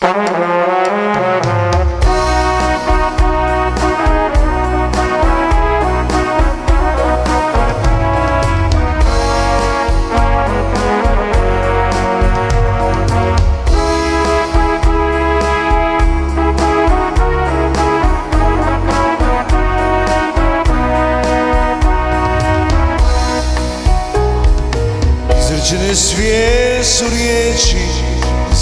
Izrečene sve su riječi,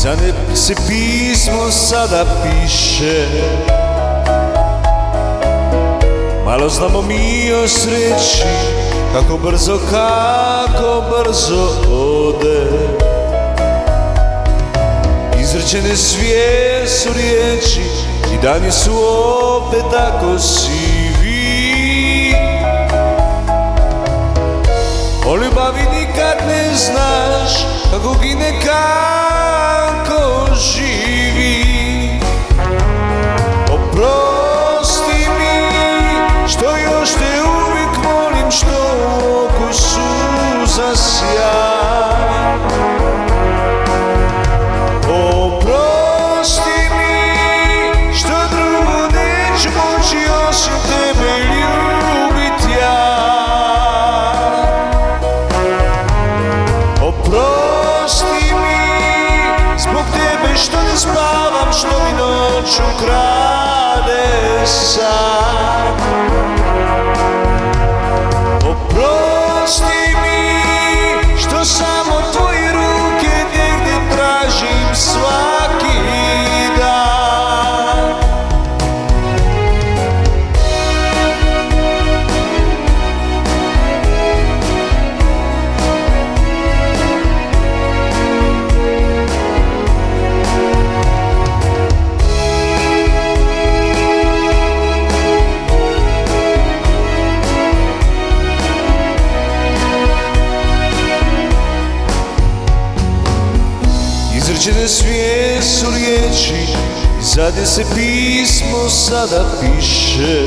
za ne se pismo sada piše. Malo znamo mi o sreći, kako brzo ode. Izrečene sve su riječi i dani su opet tako sivi. O ljubavi nikad ne znaš, kako gine, kako živi. Oprosti mi, što još te uvijek volim, što u oku suza sjaj. Oprosti mi, što drugo neću moći osim tebe ljubit ja. Oprosti mi, zbog tebe što ne spavam, što mi noću krade san. Oprosti mi, što samo tvoje ruke negdje tražim svaki dan. Izrečene sve su riječi, zadnje se pismo sada piše.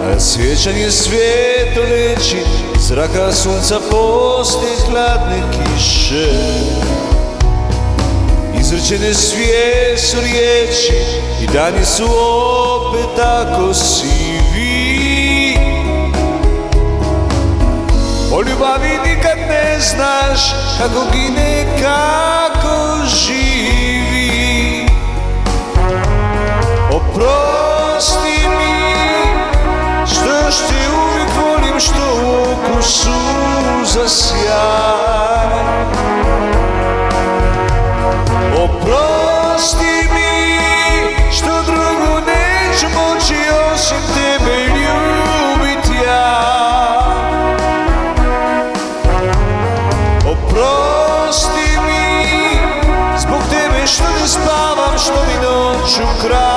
A sjećanje svijeto leći, zraka sunca poslije hladne kiše. Izrečene sve su riječi i dani su opet tako sivi. O ljubavi nikad ne znaš, kako gine, kako živi. Oprosti mi, što još te uvijek volim, što u oku suza sjaj. Oprosti mi, što drugo neću moći osim tebe ljubit ja. Oprosti mi, zbog tebe što ne spavam, što mi noću krade.